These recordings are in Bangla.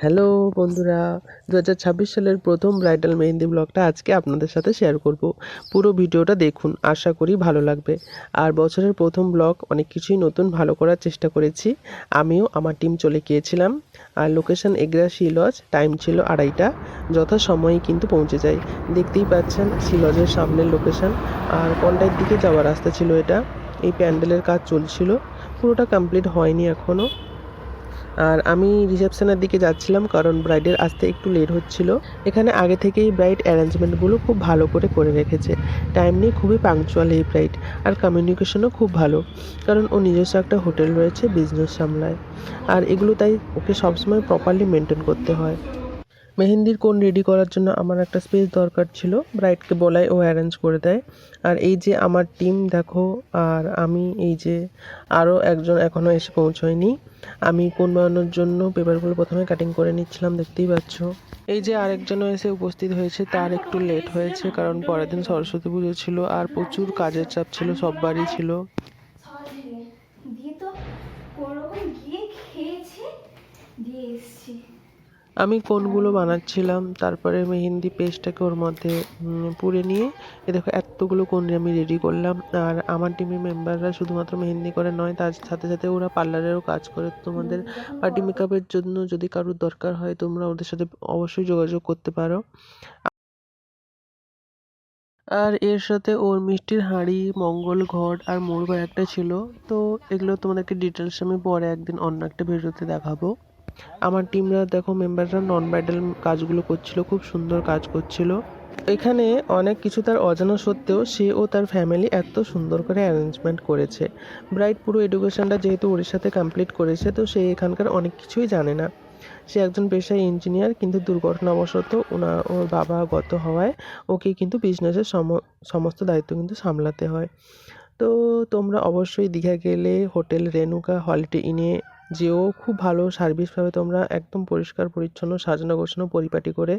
হ্যালো বন্ধুরা, 2026 সালের প্রথম ব্রাইডাল মেহেন্দি ব্লগটা আজকে আপনাদের সাথে শেয়ার করব। পুরো ভিডিওটা দেখুন, আশা করি ভালো লাগবে। আর বছরের প্রথম ব্লগ, অনেক কিছুই নতুন ভালো করার চেষ্টা করেছি। আমিও আমার টিম চলে গিয়েছিলাম। আর location Egra sea lodge, time ছিল 2:30টা। যথাসময়ে কিন্তু পৌঁছে যাই। দেখতেই পাচ্ছেন সি লজের সামনের লোকেশন। আর কন্টাইয়ের দিকে যাওয়ার রাস্তা ছিল এটা। এই প্যান্ডেলের কাজ চলছিল, পুরোটা কমপ্লিট হয়নি এখনও। আর আমি রিসেপশনের দিকে যাচ্ছিলাম, কারণ ব্রাইডের আসতে একটু লেট হচ্ছিল। এখানে আগে থেকেই ব্রাইড অ্যারেঞ্জমেন্টগুলো খুব ভালো করে রেখেছে। টাইম নিয়ে খুবই পাংচুয়াল এই ব্রাইড। আর কমিউনিকেশনও খুব ভালো, কারণ ও নিজস্ব একটা হোটেল রয়েছে, বিজনেস সামলায়। আর এগুলো তাই ওকে সবসময় প্রপারলি মেনটেন করতে হয়। মেহেন্দির কোণ রেডি করার জন্য আমার একটা স্পেস দরকার ছিল, ব্রাইডকে বলাই ও অ্যারেঞ্জ করে দেয়। আর এই যে আমার টিম দেখো, আর আমি এই যে আরও একজন এখনও এসে পৌঁছয়নি। আমি কোণ বানানোর জন্য পেপারগুলো প্রথমে কাটিং করে নিচ্ছিলাম, দেখতেই পাচ্ছ। এই যে আরেকজনও এসে উপস্থিত হয়েছে, তার একটু লেট হয়েছে, কারণ পরের দিন সরস্বতী পুজো ছিল আর প্রচুর কাজের চাপ ছিল, সব বাড়ি ছিল। আমি কোনগুলো বানাচ্ছিলাম, তারপরে মেহেন্দি পেস্টটাকে ওর মধ্যে পুরে নিয়ে এ দেখো এতগুলো কোন আমি রেডি করলাম। আর আমার টিমের মেম্বাররা শুধুমাত্র মেহেন্দি করে নয়, তার সাথে সাথে ওরা পার্লারেরও কাজ করে। তোমাদের পার্টি মেকআপের জন্য যদি কারোর দরকার হয়, তোমরা ওদের সাথে অবশ্যই যোগাযোগ করতে পারো। আর এর সাথে ওর মিষ্টির হাঁড়ি, মঙ্গল ঘট আর মোরগ একটা ছিল। তো এগুলো তোমাদেরকে ডিটেলস আমি পরে একদিন অন্য একটা ভিডিওতে দেখাবো। আমার টিমরা দেখো, মেম্বাররা নন ব্রাইডাল কাজগুলো করছিল, খুব সুন্দর কাজ করছিল। এখানে অনেক কিছু তার অজানা সত্ত্বেও সে ও তার ফ্যামিলি এত সুন্দর করে অ্যারেঞ্জমেন্ট করেছে। ব্রাইড পুরো এডুকেশনটা যেহেতু ওর সাথে কমপ্লিট করেছে, তো সে এখানকার অনেক কিছুই জানে না। সে একজন পেশায় ইঞ্জিনিয়ার, কিন্তু দুর্ঘটনাবশত ওর বাবা গত হওয়ায় ওকে কিন্তু বিজনেসের সমস্ত দায়িত্ব কিন্তু সামলাতে হয়। তো তোমরা অবশ্যই দীঘা গেলে হোটেল রেনুকা হলিডে ইনে যেও, খুব ভালো সার্ভিস পাবে তোমরা, একদম পরিষ্কার পরিচ্ছন্ন, সাজানো গোছানো, পরিপাটি করে।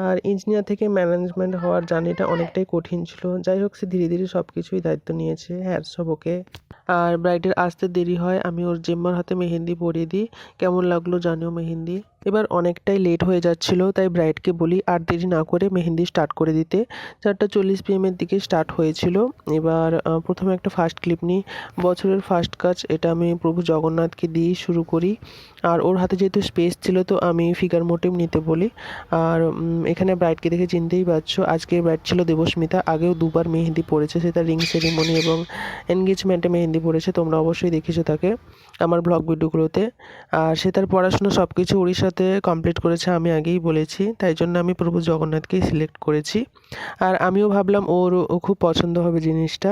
আর ইঞ্জিনিয়ার থেকে ম্যানেজমেন্ট হওয়ার জার্নিটা অনেকটাই কঠিন ছিল। যাই হোক, সে ধীরে ধীরে সব কিছুই দায়িত্ব নিয়েছে। হ্যাঁ, সব ওকে। আর ব্রাইডের আসতে দেরি হয়, আমি ওর জেম্মার হাতে মেহেন্দি পরিয়ে দিই। কেমন লাগলো জানিও মেহেন্দি। এবার অনেকটাই লেট হয়ে যাচ্ছিল, তাই ব্রাইডকে বলি আর দেরি না করে মেহেন্দি স্টার্ট করে দিতে। 4:40 PM এর দিকে স্টার্ট হয়েছিল। এবার প্রথমে একটা ফার্স্ট ক্লিপ নিই। বছরের ফার্স্ট কাজ এটা আমি প্রভু জগন্নাথকে দিয়েই শুরু করি। আর ওর হাতে যেহেতু স্পেস ছিল, তো আমি ফিগার মোটিভ নিতে বলি। আর এখানে ব্রাইডকে দেখে চিনতেই পারছো, আজকে ব্রাইড ছিল দেবস্মিতা। আগেও দুবার মেহেন্দি পড়েছে, সেটা রিং সেরিমনি এবং এনগেজমেন্টে মেহেন্দি পড়েছে, তোমরা অবশ্যই দেখেছো তাকে আমার ব্লগ ভিডিওগুলোতে। আর সে তার পড়াশুনো সব কিছু উড়িষ্যাতে কমপ্লিট করেছে, আমি আগেই বলেছি, তাই জন্য আমি প্রভু জগন্নাথকেই সিলেক্ট করেছি। আর আমিও ভাবলাম ও খুব পছন্দ হবে জিনিসটা।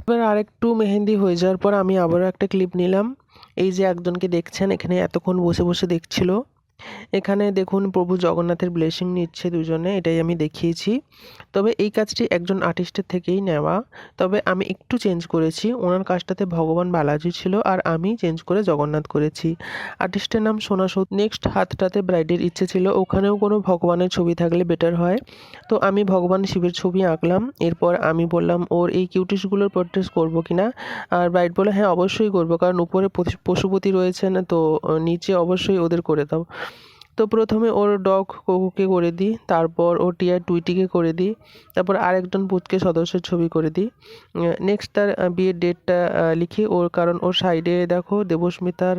এবার আরেকটু মেহেন্দি হয়ে যাওয়ার পর আমি আবারও একটা ক্লিপ নিলাম। এই যে একজনকে দেখছেন এখানে এতক্ষণ বসে বসে দেখছিল, এখানে দেখুন প্রভু জগন্নাথের ব্লেসিং নিচ্ছে দুজনে, এটাই আমি দেখিয়েছি। তবে এই কাজটি একজন আর্টিস্টের থেকেই নেওয়া, তবে আমি একটু চেঞ্জ করেছি। ওনার কাজটাতে ভগবান বালাজি ছিল, আর আমি চেঞ্জ করে জগন্নাথ করেছি। আর্টিস্টের নাম সোনা সৌদ। নেক্সট হাতটাতে ব্রাইডের ইচ্ছে ছিল ওখানেও কোনো ভগবানের ছবি থাকলে বেটার হয়, তো আমি ভগবান শিবের ছবি আঁকলাম। এরপর আমি বললাম ওর এই কিউটিসগুলোর পোর্ট্রেট করবো কিনা। আর ব্রাইড বলে হ্যাঁ অবশ্যই করবো, কারণ উপরে পশুপতি রয়েছেন, তো নিচে অবশ্যই ওদের করে দাও। তো প্রথমে ওর ডগ কোকোকে করে দিই, তারপর ওর টিয়ার টুইটিকে করে দিই, তারপর আরেকজন পুচকে সদস্যের ছবি করে দিই। নেক্সট তার বিয়ের ডেটটা লিখি ওর, কারণ ওর সাইডে দেখো দেবস্মিতার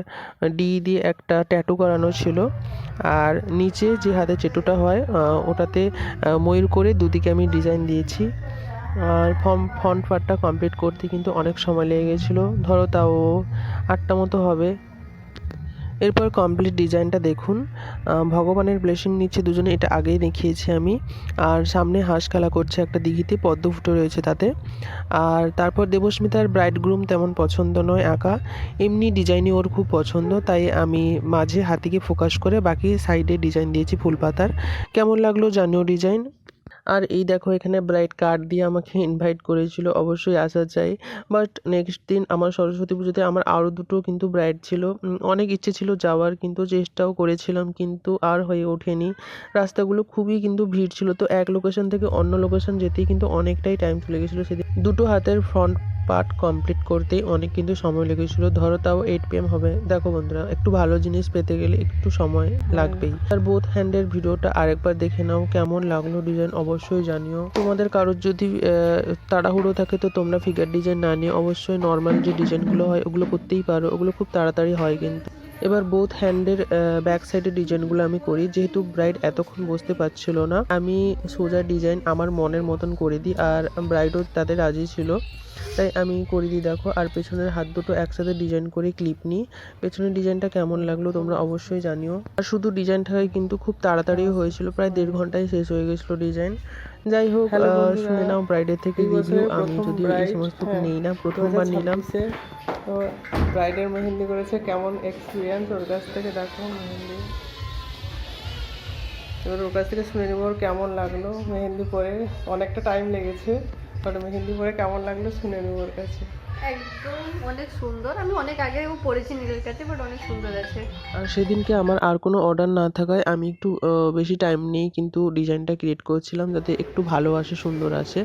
ডি দিয়ে একটা ট্যাটু করানো ছিল। আর নিচে যে হাতে চেটুটা হয় ওটাতে ময়ূর করে দুদিকে আমি ডিজাইন দিয়েছি। আর ফন্ট পার্টটা কমপ্লিট করতে কিন্তু অনেক সময় লেগে গেছিলো, ধরো তাও 8টা মতো হবে। এরপর কমপ্লিট ডিজাইনটা দেখুন, ভগবানের ব্লেসিং নিচ্ছে দুজনে, এটা আগেই দেখিয়েছি আমি। আর সামনে হাঁস খেলা করছে একটা দিঘিতে, পদ্ম ফুটে রয়েছে তাতে। আর তারপর দেবস্মিতার ব্রাইড গ্রুম তেমন পছন্দ নয় আঁকা, এমনি ডিজাইনই ওর খুব পছন্দ, তাই আমি মাঝে হাতিকে ফোকাস করে বাকি সাইডে ডিজাইন দিয়েছি ফুল পাতার। কেমন লাগলো জানিও ডিজাইন। আর এই দেখো, এখানে ব্রাইড কার্ড দিয়ে আমাকে ইনভাইট করেছিল, অবশ্যই আসা চাই। বাট নেক্সট দিন আমার সরস্বতী পুজোতে আমার আরও দুটো কিন্তু ব্রাইড ছিল, অনেক ইচ্ছে ছিল যাওয়ার, কিন্তু চেষ্টাও করেছিলাম, কিন্তু আর হয়ে ওঠেনি। রাস্তাগুলো খুবই কিন্তু ভিড় ছিল, তো এক লোকেশন থেকে অন্য লোকেশন যেতেই কিন্তু অনেকটাই টাইম চলে গেছিলো। সেদিন দুটো হাতের ফ্রন্ট পার্ট কমপ্লিট করতেই অনেক কিন্তু সময় লেগেছিল, ধরো তাও 8 PM হবে। দেখো বন্ধুরা, একটু ভালো জিনিস পেতে গেলে একটু সময় লাগবেই। আর বোথ হ্যান্ডের ভিডিওটা আরেকবার দেখে নাও, কেমন লাগলো ডিজাইন অবশ্যই জানিও। তোমাদের কারোর যদি তাড়াহুড়ো থাকে তো তোমরা ফিগার ডিজাইন না নিয়ে অবশ্যই নর্মাল যে ডিজাইনগুলো হয় ওগুলো করতেই পারো, ওগুলো খুব তাড়াতাড়ি হয় কিন্তু। এবার বোথ হ্যান্ডের ব্যাক সাইডের ডিজাইনগুলো আমি করি। যেহেতু ব্রাইড এতক্ষণ বসতে পারছিল না, আমি সোজা ডিজাইন আমার মনের মতন করে দিই, আর ব্রাইডও তাদের রাজি ছিল, তাই আমি করে দিই। দেখো, আর পেছনের হাত দুটো একসাথে ডিজাইন করে ক্লিপ নিই। পেছনের ডিজাইনটা কেমন লাগলো তোমরা অবশ্যই জানিও। আর শুধু ডিজাইনটাই কিন্তু খুব তাড়াতাড়িও হয়েছিল, প্রায় 1.5 ঘন্টায় শেষ হয়ে গেছিলো ডিজাইন। যাই হোক, শুনে নাও ব্রাইডের থেকে রিভিউ। আমি যদিও এই সমস্ত নেই না, প্রথমবার নিলাম। তো ব্রাইডের মেহেন্দি করেছে, কেমন এক্সপিরিয়েন্স ওর কাছ থেকে দেখো মেহেন্দি। এবার ওর কাছ থেকে শুনে নেব ওর কেমন লাগলো মেহেন্দি পরে। অনেকটা টাইম লেগেছে, বাট মেহেন্দি পরে কেমন লাগলো শুনে নেব ওর কাছে। একদম অনেক সুন্দর, আমি অনেক আগেও পড়েছি নিজের কাছে, বাট অনেক সুন্দর আছে। আর সেদিনকে আমার আর কোনো অর্ডার না থাকায় আমি একটু বেশি টাইম নিয়ে কিন্তু ডিজাইনটা ক্রিয়েট করছিলাম, যাতে একটু ভালো আসে, সুন্দর আসে।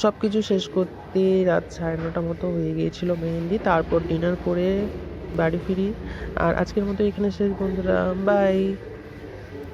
সব কিছু শেষ করতে রাত 9:30 মতো হয়ে গিয়েছিল মেহেন্দি। তারপর ডিনার করে বাড়ি ফিরি। আর আজকের মতো এখানে শেষ বন্ধুরা, বাই।